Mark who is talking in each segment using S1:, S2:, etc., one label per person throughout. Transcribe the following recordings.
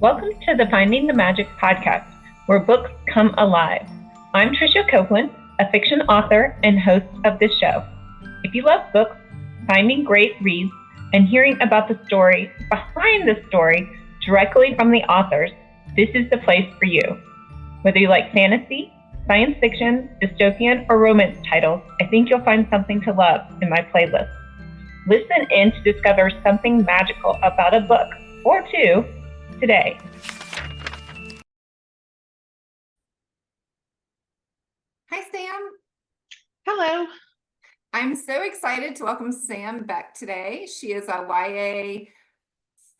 S1: Welcome to the Finding the Magic podcast, where books come alive. I'm Tricia Copeland, a fiction author and host of this show. If you love books, finding great reads, and hearing about the story behind the story directly from the authors, this is the place for you. Whether you like fantasy, science fiction, dystopian, or romance titles, I think you'll find something to love in my playlist. Listen in to discover something magical about a book or two today.
S2: Hi, Sam.
S3: Hello.
S2: I'm so excited to welcome Sam Beck today. She is a YA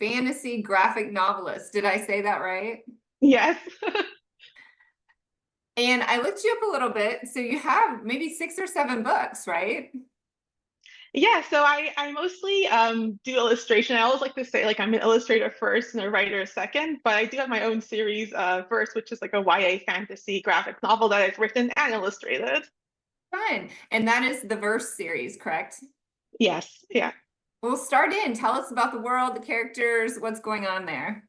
S2: fantasy graphic novelist. Did I say that right?
S3: Yes.
S2: And I looked you up a little bit. So you have maybe 6 or 7 books, right?
S3: Yeah, so I mostly do illustration. I always like to say like I'm an illustrator first and a writer second, but I do have my own series first, which is like a YA fantasy graphic novel that I've written and illustrated.
S2: Fun. And that is the Verse series, correct?
S3: Yes, yeah.
S2: We'll start in. Tell us about the world, the characters, what's going on there.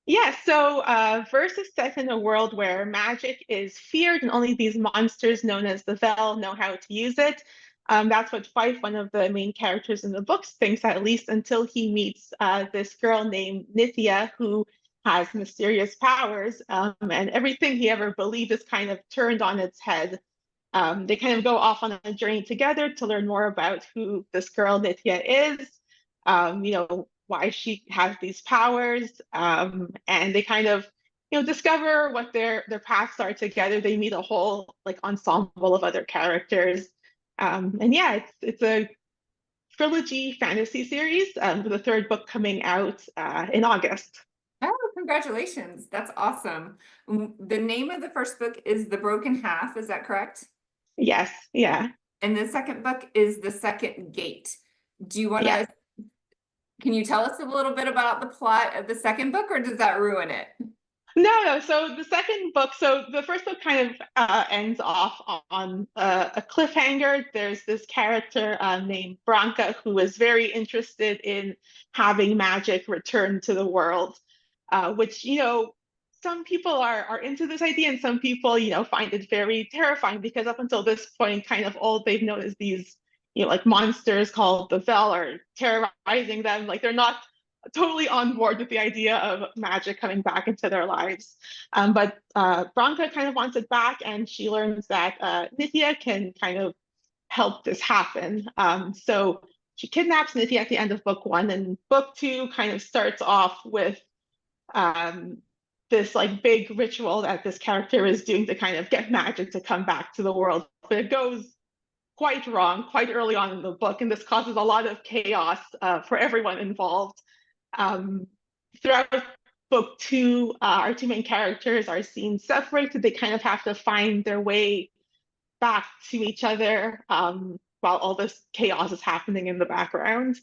S3: Yeah, so Verse is set in a world where magic is feared and only these monsters known as the Vel know how to use it. That's what Fife, one of the main characters in the books, thinks at least until he meets this girl named Nithya who has mysterious powers, and everything he ever believed is kind of turned on its head. They kind of go off on a journey together to learn more about who this girl Nithya is, why she has these powers, and they kind of, discover what their paths are together. They meet a whole like ensemble of other characters, and yeah, it's a trilogy fantasy series, with the third book coming out in August.
S2: Oh, congratulations. That's awesome. The name of the first book is The Broken Half. Is that correct?
S3: Yes, yeah,
S2: And the second book is The Second Gate. Do you want
S3: yeah.
S2: to, can you tell us a little bit about the plot of the second book, or does that ruin it?
S3: No. So the second book, so the first book kind of ends off on a cliffhanger. There's this character named Branka who is very interested in having magic return to the world, which, some people are into this idea and some people, find it very terrifying because up until this point, kind of all they've known is these, like monsters called the Vel are terrorizing them. Like they're not totally on board with the idea of magic coming back into their lives. But Branka kind of wants it back, and she learns that Nithya can kind of help this happen. So she kidnaps Nithya at the end of book one, and book two kind of starts off with this like big ritual that this character is doing to kind of get magic to come back to the world. But it goes quite wrong quite early on in the book, and this causes a lot of chaos for everyone involved. Um, Throughout book two, our two main characters are seen separated. They kind of have to find their way back to each other, while all this chaos is happening in the background.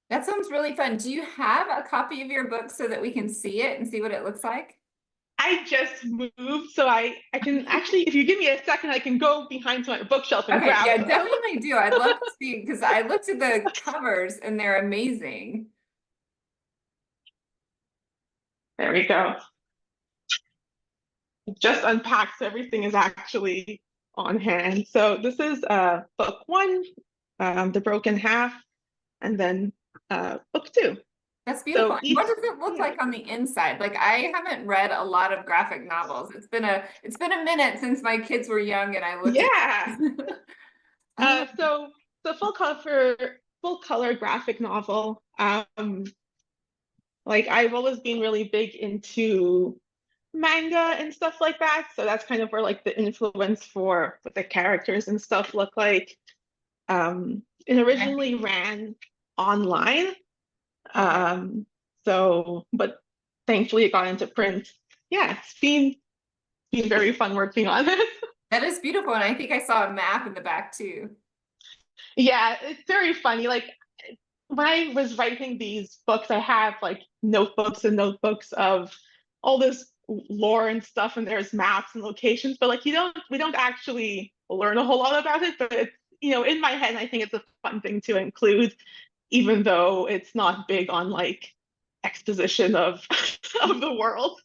S2: That sounds really fun. Do you have a copy of your book so that we can see it and see what it looks like?
S3: I just moved, so I can actually, if you give me a second, I can go behind my bookshelf and
S2: Okay,
S3: grab
S2: yeah,
S3: them.
S2: definitely do. I'd love to see, because I looked at the covers and they're amazing.
S3: There we go. Just unpacked, so everything is actually on hand. So this is book one, The Broken Half, and then book two.
S2: That's beautiful.
S3: So each,
S2: What does it look like on the inside? Like, I haven't read a lot of graphic novels. It's been a minute since my kids were young and I looked
S3: yeah.
S2: at
S3: So the full color graphic novel. Like I've always been really big into manga and stuff like that. So that's kind of where like the influence for what the characters and stuff look like. It originally ran online. But thankfully it got into print. Yeah, it's been very fun working on it.
S2: That is beautiful. And I think I saw a map in the back too.
S3: Yeah, it's very funny. Like when I was writing these books, I have like notebooks and notebooks of all this lore and stuff, and there's maps and locations, but like we don't actually learn a whole lot about it, but it's, in my head, I think it's a fun thing to include, even though it's not big on like exposition of of the world.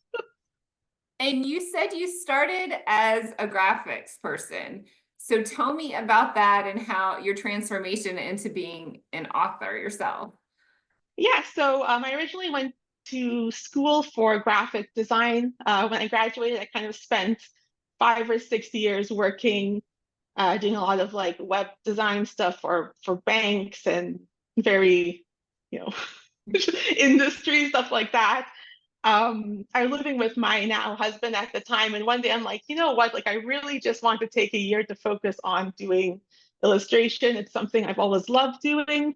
S2: And you said you started as a graphics person. So tell me about that and how your transformation into being an author yourself.
S3: Yeah, so I originally went to school for graphic design. When I graduated, I kind of spent 5 or 6 years working, doing a lot of like web design stuff for banks and very, you know, industry stuff like that. I was living with my now husband at the time, and one day I'm like, you know what? Like, I really just want to take a year to focus on doing illustration. It's something I've always loved doing.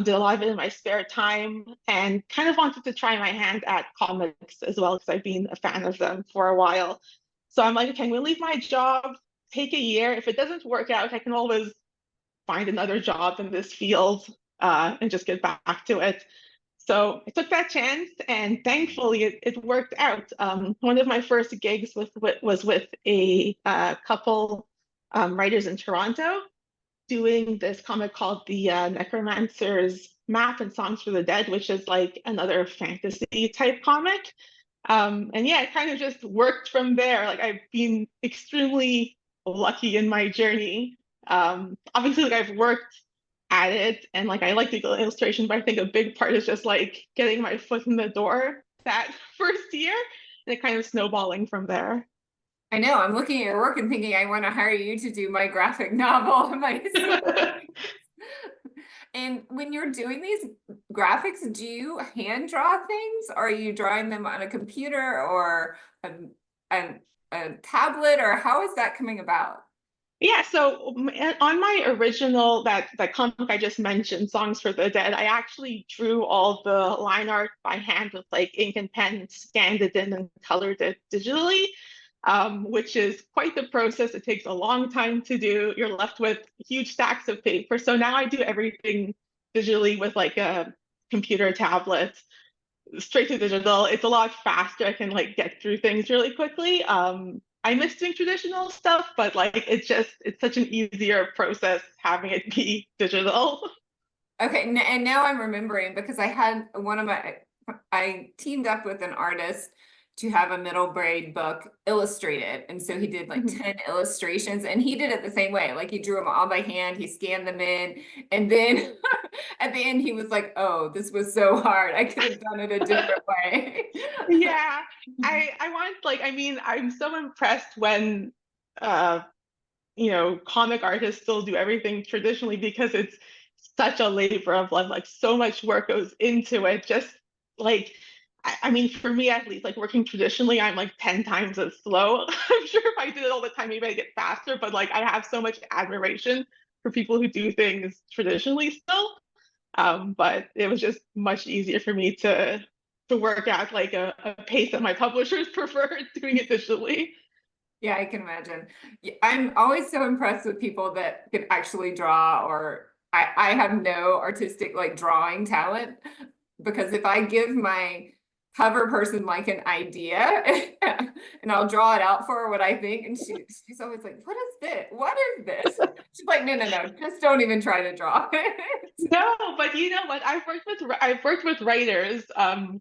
S3: Did a lot of it in my spare time, and kind of wanted to try my hand at comics as well because I've been a fan of them for a while. So I'm like, okay, I'm gonna leave my job, take a year. If it doesn't work out, I can always find another job in this field, and just get back to it. So I took that chance, and thankfully it worked out. One of my first gigs was with a couple writers in Toronto doing this comic called the Necromancer's Map and Songs for the Dead, which is like another fantasy type comic. And yeah, it kind of just worked from there. Like, I've been extremely lucky in my journey. Obviously, like, I've worked at it, and like I like the illustration, but I think a big part is just like getting my foot in the door that first year, and it kind of snowballing from there.
S2: I know, I'm looking at your work and thinking I want to hire you to do my graphic novel. And when you're doing these graphics, do you hand draw things? Or are you drawing them on a computer or a tablet, or how is that coming about?
S3: Yeah, so on my original, that comic I just mentioned, Songs for the Dead, I actually drew all the line art by hand with like ink and pen, scanned it in and colored it digitally, which is quite the process. It takes a long time to do. You're left with huge stacks of paper. So now I do everything digitally with like a computer tablet, straight to digital. It's a lot faster. I can like get through things really quickly. I miss doing traditional stuff, but like it's such an easier process having it be digital.
S2: Okay, and now I'm remembering because I teamed up with an artist to have a middle grade book illustrated. And so he did like 10 illustrations, and he did it the same way. Like, he drew them all by hand, he scanned them in, and then at the end he was like, oh, this was so hard. I could have done it a different way.
S3: Yeah, I want, like, I mean, I'm so impressed when uh comic artists still do everything traditionally, because it's such a labor of love. Like, so much work goes into it. Just like, I mean, for me at least, like, working traditionally, I'm like 10 times as slow. I'm sure if I did it all the time, maybe I'd get faster, but like, I have so much admiration for people who do things traditionally still. But it was just much easier for me to work at like a pace that my publishers prefer doing it digitally.
S2: Yeah, I can imagine. I'm always so impressed with people that can actually draw, or I have no artistic like drawing talent, because if I give my cover person like an idea and I'll draw it out for her what I think, and she's always like, what is this? What is this? She's like, no, just don't even try to draw it.
S3: No, but you know what? I've worked with writers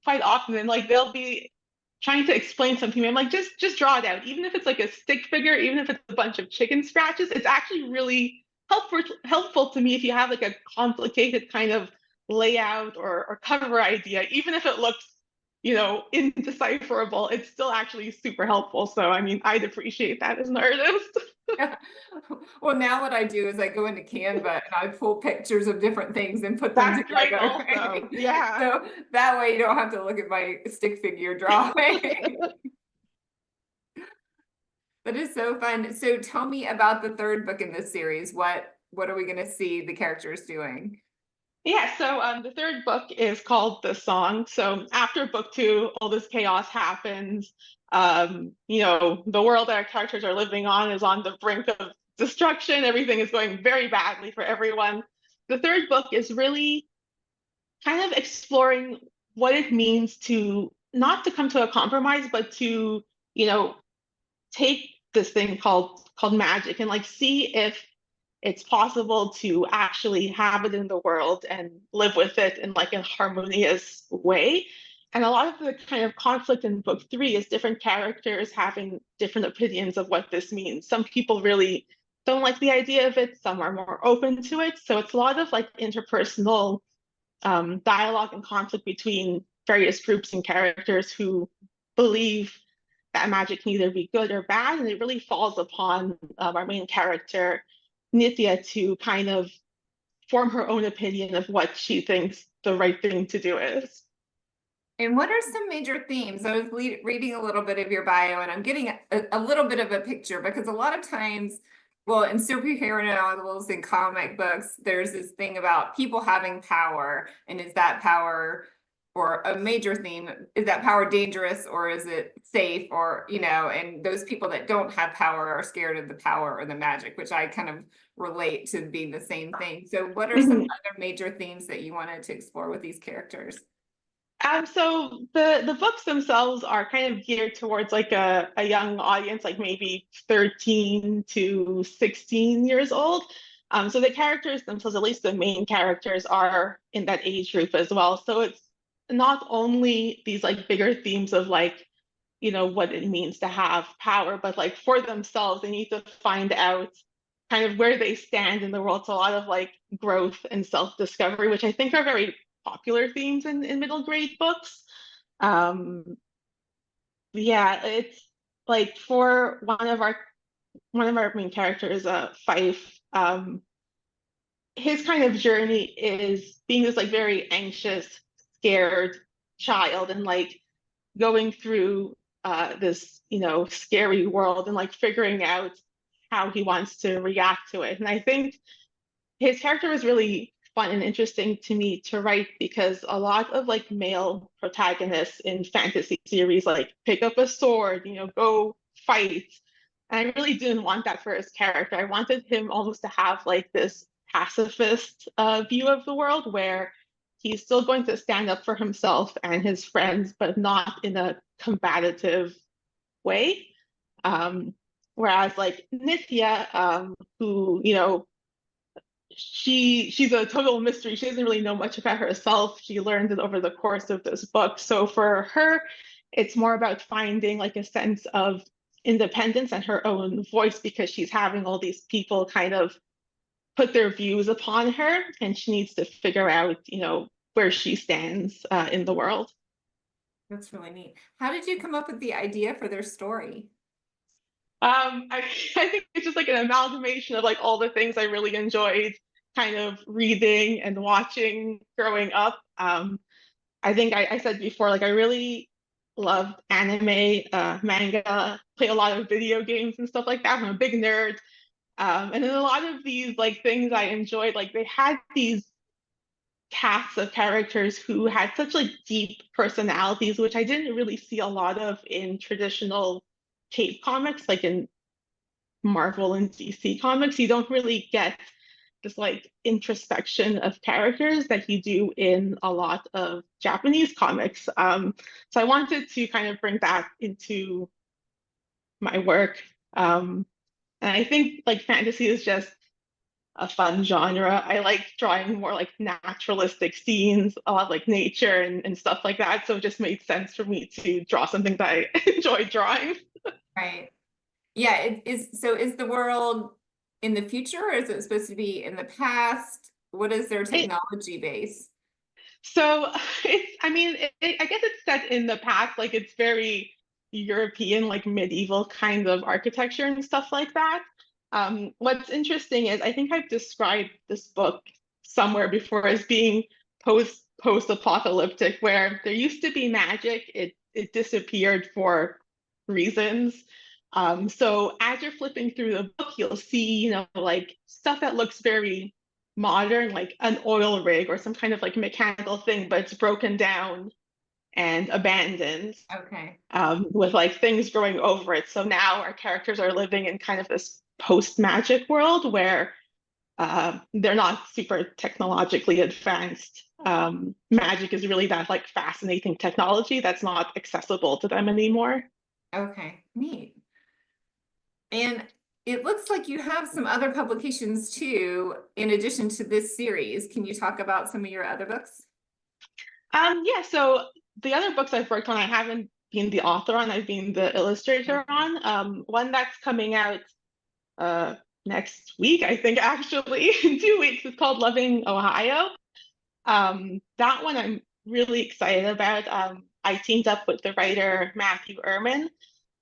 S3: quite often, and like they'll be trying to explain something to me. I'm like, just draw it out. Even if it's like a stick figure, even if it's a bunch of chicken scratches, it's actually really helpful to me if you have like a complicated kind of layout or cover idea. Even if it looks, indecipherable, it's still actually super helpful. So I mean, I'd appreciate that as an artist.
S2: Yeah. Well, now what I do is I go into Canva and I pull pictures of different things and put them
S3: That's great
S2: together.
S3: also. Yeah.
S2: So that way you don't have to look at my stick figure drawing. That is so fun. So tell me about the third book in this series. What are we going to see the characters doing?
S3: Yeah, so the third book is called The Song. So after book two, all this chaos happens. The world that our characters are living on is on the brink of destruction. Everything is going very badly for everyone. The third book is really kind of exploring what it means to not to come to a compromise, but to, take this thing called magic and like see if it's possible to actually have it in the world and live with it in like a harmonious way. And a lot of the kind of conflict in book 3 is different characters having different opinions of what this means. Some people really don't like the idea of it, some are more open to it. So it's a lot of like interpersonal dialogue and conflict between various groups and characters who believe that magic can either be good or bad. And it really falls upon our main character, Nithya, to kind of form her own opinion of what she thinks the right thing to do is.
S2: And what are some major themes? I was reading a little bit of your bio, and I'm getting a little bit of a picture, because a lot of times, well, in superhero novels and comic books, there's this thing about people having power, and is that power, or a major theme, is that power dangerous or is it safe, or, you know, and those people that don't have power are scared of the power or the magic, which I kind of relate to being the same thing. So what are some other major themes that you wanted to explore with these characters?
S3: So the books themselves are kind of geared towards like a young audience, like maybe 13 to 16 years old. So the characters themselves, at least the main characters, are in that age group as well. So it's not only these like bigger themes of like, you know, what it means to have power, but like for themselves, they need to find out kind of where they stand in the world. So a lot of like growth and self-discovery, which I think are very popular themes in middle grade books. Yeah, it's like for one of our main characters, Fife, his kind of journey is being this like very anxious, scared child, and like going through this, you know, scary world, and like figuring out how he wants to react to it. And I think his character was really fun and interesting to me to write, because a lot of like male protagonists in fantasy series like pick up a sword, you know, go fight. And I really didn't want that for his character. I wanted him almost to have like this pacifist view of the world, where he's still going to stand up for himself and his friends, but not in a combative way. Whereas like Nithya, who, you know, she's a total mystery. She doesn't really know much about herself. She learns it over the course of this book. So for her, it's more about finding like a sense of independence and her own voice, because she's having all these people kind of put their views upon her, and she needs to figure out, you know, where she stands in the world.
S2: That's really neat. How did you come up with the idea for their story?
S3: I think it's just like an amalgamation of like all the things I really enjoyed kind of reading and watching growing up. I think I said before, like I really loved anime, manga, play a lot of video games and stuff like that. I'm a big nerd. And then a lot of these like things I enjoyed, like they had these casts of characters who had such like deep personalities, which I didn't really see a lot of in traditional tape comics, like in Marvel and DC comics. You don't really get this like introspection of characters that you do in a lot of Japanese comics. So I wanted to kind of bring that into my work. And I think like fantasy is just a fun genre. I like drawing more like naturalistic scenes, a lot of like nature and stuff like that. So it just made sense for me to draw something that I enjoy drawing.
S2: Right. Yeah, it is. So is the world in the future, or is it supposed to be in the past? What is their technology base?
S3: So it's, I mean, I guess it's set in the past, like it's very European, like medieval kind of architecture and stuff like that. What's interesting is I think I've described this book somewhere before as being post-apocalyptic, where there used to be magic, it disappeared for reasons. So as you're flipping through the book, you'll see, you know, like stuff that looks very modern, like an oil rig or some kind of like mechanical thing, but it's broken down and abandoned,
S2: Okay.
S3: with like things growing over it. So now our characters are living in kind of this post-magic world where they're not super technologically advanced. Magic is really that like fascinating technology that's not accessible to them anymore.
S2: Okay, neat. And it looks like you have some other publications too, in addition to this series. Can you talk about some of your other books?
S3: Yeah, so the other books I've worked on, I haven't been the author on, I've been the illustrator on. One that's coming out next week, I think, actually, in 2 weeks, is called Loving Ohio. That one I'm really excited about. I teamed up with the writer Matthew Ehrman.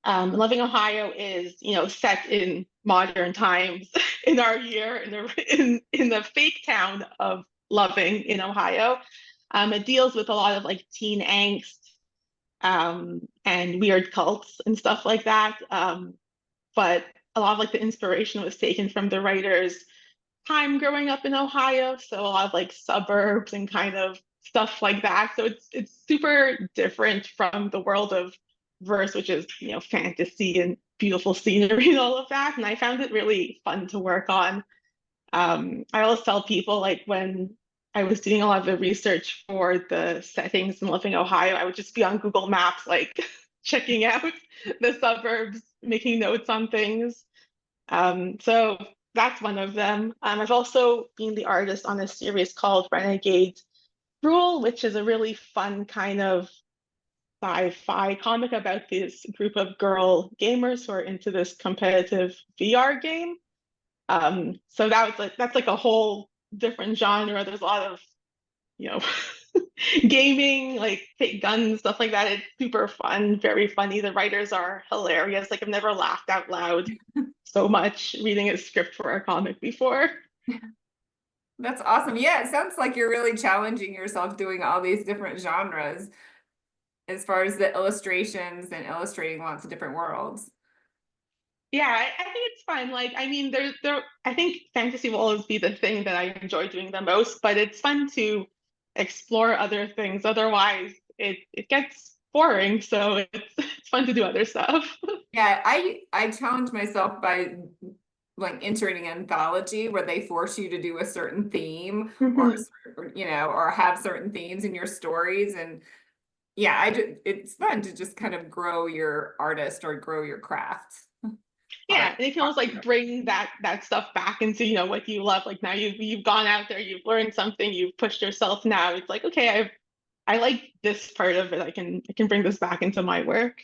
S3: Loving Ohio is, set in modern times in our year in the fake town of Loving in Ohio. It deals with a lot of like teen angst and weird cults and stuff like that. But a lot of like the inspiration was taken from the writer's time growing up in Ohio, so a lot of like suburbs and kind of stuff like that. So it's super different from the world of verse, which is fantasy and beautiful scenery and all of that. And I found it really fun to work on. I always tell people, like, when I was doing a lot of the research for the settings in Living Ohio, I would just be on Google Maps, like checking out the suburbs, making notes on things. So that's one of them. I've also been the artist on a series called Renegade Rule, which is a really fun kind of sci-fi comic about this group of girl gamers who are into this competitive VR game. So that's like a whole different genre. There's a lot of, you know, gaming, like fake guns, stuff like that. It's super fun, very funny. The writers are hilarious. Like I've never laughed out loud so much reading a script for a comic before.
S2: That's awesome. Yeah, it sounds like you're really challenging yourself doing all these different genres as far as the illustrations and illustrating lots of different worlds.
S3: Yeah, I think it's fun. Like, I mean, I think fantasy will always be the thing that I enjoy doing the most, but it's fun to explore other things. Otherwise, it gets boring. So it's fun to do other stuff.
S2: Yeah, I challenge myself by like entering an anthology where they force you to do a certain theme or or have certain themes in your stories. And yeah, it's fun to just kind of grow your artist or grow your craft.
S3: Yeah, and you can almost like bring that stuff back into what you love. Like now you've gone out there, you've learned something, you've pushed yourself. Now it's like, okay, I like this part of it. I can bring this back into my work.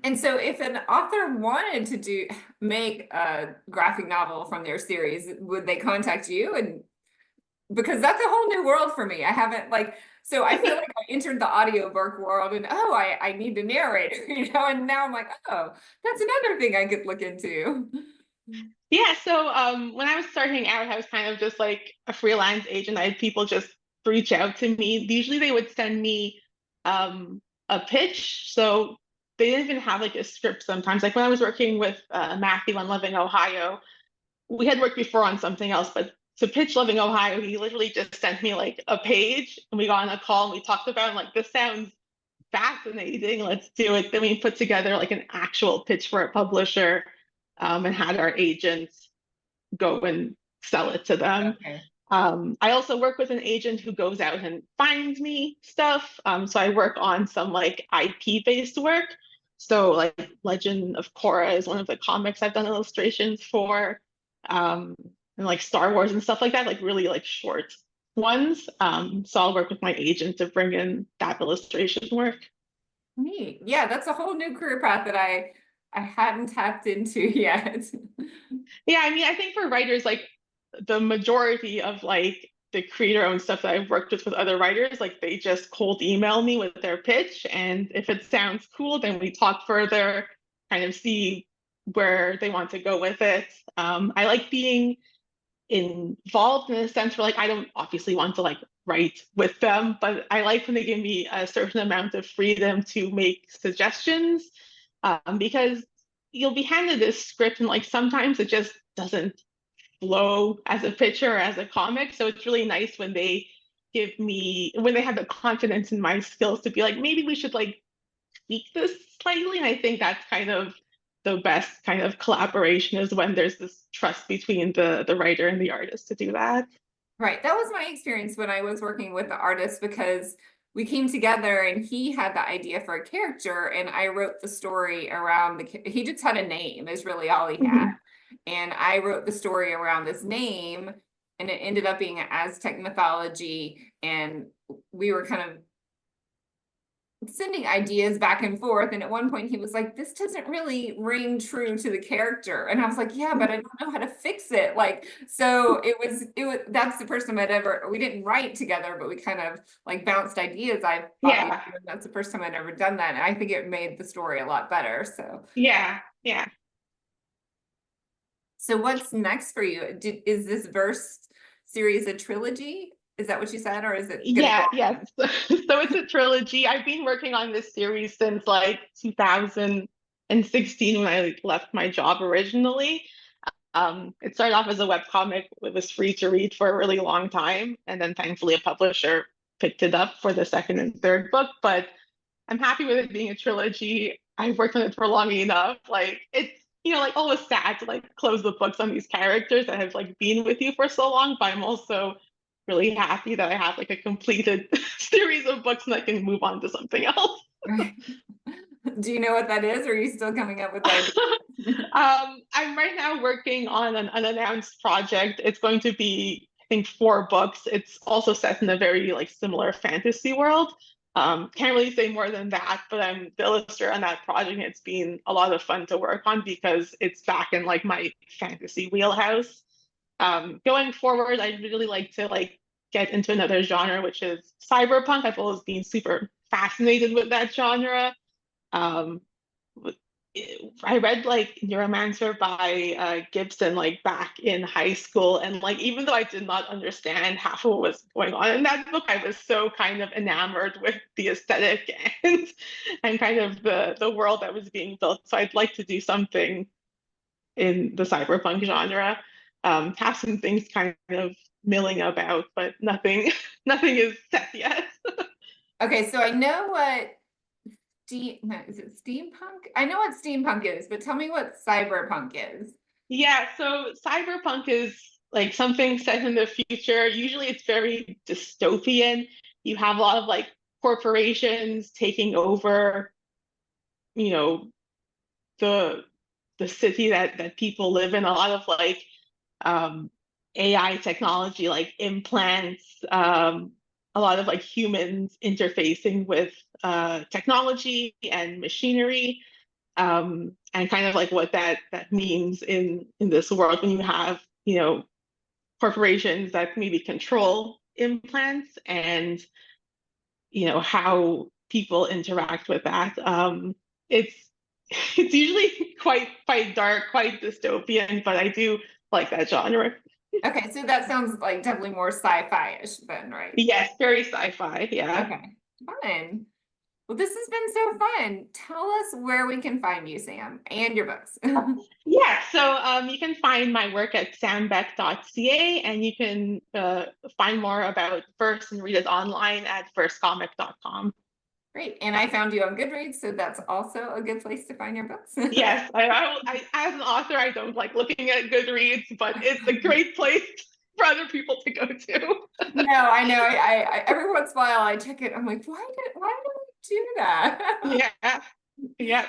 S2: And so if an author wanted to make a graphic novel from their series, would they contact you? And because that's a whole new world for me. I haven't so I feel like I entered the audiobook world and I need a narrator, and now I'm like, oh, that's another thing I could look into.
S3: Yeah, so when I was starting out, I was kind of just like a freelance agent. I had people just reach out to me. Usually they would send me a pitch. So they didn't even have like a script sometimes. Like when I was working with Matthew on Living Ohio, we had worked before on something else, but to pitch Living Ohio, he literally just sent me like a page and we got on a call and we talked about it, like, this sounds fascinating, let's do it. Then we put together like an actual pitch for a publisher and had our agents go and sell it to them.
S2: Okay.
S3: I also work with an agent who goes out and finds me stuff. So I work on some like IP-based work. So like Legend of Korra is one of the comics I've done illustrations for, and like Star Wars and stuff like that, like really like short ones. So I'll work with my agent to bring in that illustration work.
S2: Neat. Yeah, that's a whole new career path that I hadn't tapped into yet.
S3: Yeah, I mean, I think for writers, like the majority of like the creator-owned stuff that I've worked with other writers, like they just cold email me with their pitch, and if it sounds cool, then we talk further, kind of see where they want to go with it. I like being involved in a sense where like I don't obviously want to like write with them, but I like when they give me a certain amount of freedom to make suggestions, because you'll be handed this script and like sometimes it just doesn't flow as a picture or as a comic. So it's really nice when they when they have the confidence in my skills to be like, maybe we should like tweak this slightly. And I think that's kind of the best kind of collaboration, is when there's this trust between the writer and the artist to do that.
S2: Right. That was my experience when I was working with the artist, because we came together and he had the idea for a character and I wrote the story around he just had a name is really all he had. And I wrote the story around this name, and it ended up being an Aztec mythology. And we were kind of sending ideas back and forth, and at one point he was like, this doesn't really ring true to the character, and I was like, yeah, but I don't know how to fix it. Like, so it was that's the first time we didn't write together, but we kind of like bounced ideas. I thought
S3: Yeah.
S2: that's the first time I'd ever done that, and I think it made the story a lot better. So
S3: Yeah.
S2: so what's next for you? Is this verse series a trilogy? Is that what you said, or is it gonna go
S3: Yes. So it's a trilogy. I've been working on this series since like 2016 when I like, left my job originally. It started off as a webcomic. It was free to read for a really long time, and then thankfully a publisher picked it up for the second and third book. But I'm happy with it being a trilogy. I've worked on it for long enough. Like it's like always sad to like close the books on these characters that have like been with you for so long. But I'm also really happy that I have like a completed series of books and I can move on to something else.
S2: Do you know what that is, or are you still coming up with ideas?
S3: I'm right now working on an unannounced project. It's going to be, I think, 4 books. It's also set in a very like similar fantasy world. Can't really say more than that, but I'm the illustrator on that project. It's been a lot of fun to work on because it's back in like my fantasy wheelhouse. Going forward, I'd really like to like get into another genre, which is cyberpunk. I've always been super fascinated with that genre. Um, I read like Neuromancer by Gibson like back in high school, and like even though I did not understand half of what was going on in that book, I was so kind of enamored with the aesthetic and kind of the world that was being built. So I'd like to do something in the cyberpunk genre. Have some things kind of milling about, but nothing is set yet.
S2: Okay, so I know what is it steampunk? I know what steampunk is, but tell me what cyberpunk is.
S3: Yeah, so cyberpunk is like something set in the future. Usually it's very dystopian. You have a lot of like corporations taking over, you know, the city that people live in. A lot of like AI technology, like implants, a lot of like humans interfacing with technology and machinery, and kind of like what that means in this world when you have corporations that maybe control implants and how people interact with that. It's it's usually quite dark, quite dystopian, but I do like that genre.
S2: Okay, so that sounds like definitely more sci-fi-ish then, right?
S3: Yes, very sci-fi. Yeah.
S2: Okay, fun. Well, this has been so fun. Tell us where we can find you, Sam, and your books.
S3: Yeah, so you can find my work at sambeck.ca, and you can find more about Verse and read it online at versecomic.com.
S2: Great, and I found you on Goodreads, so that's also a good place to find your books.
S3: Yes, I as an author, I don't like looking at Goodreads, but it's a great place for other people to go to.
S2: No, I know. I every once in a while I check it. I'm like, why did I do that?
S3: Yeah, yeah.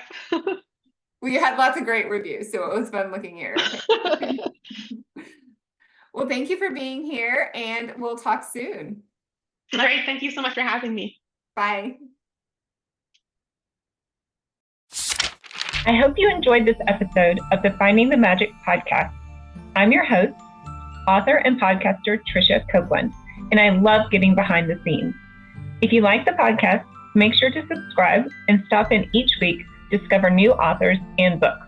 S2: We had lots of great reviews, so it was fun looking here. Well, thank you for being here, and we'll talk soon.
S3: All right, thank you so much for having me.
S2: Bye.
S1: I hope you enjoyed this episode of the Finding the Magic podcast. I'm your host, author and podcaster Tricia Copeland, and I love getting behind the scenes. If you like the podcast, make sure to subscribe and stop in each week to discover new authors and books.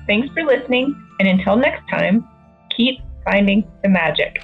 S1: Thanks for listening, and until next time, keep finding the magic.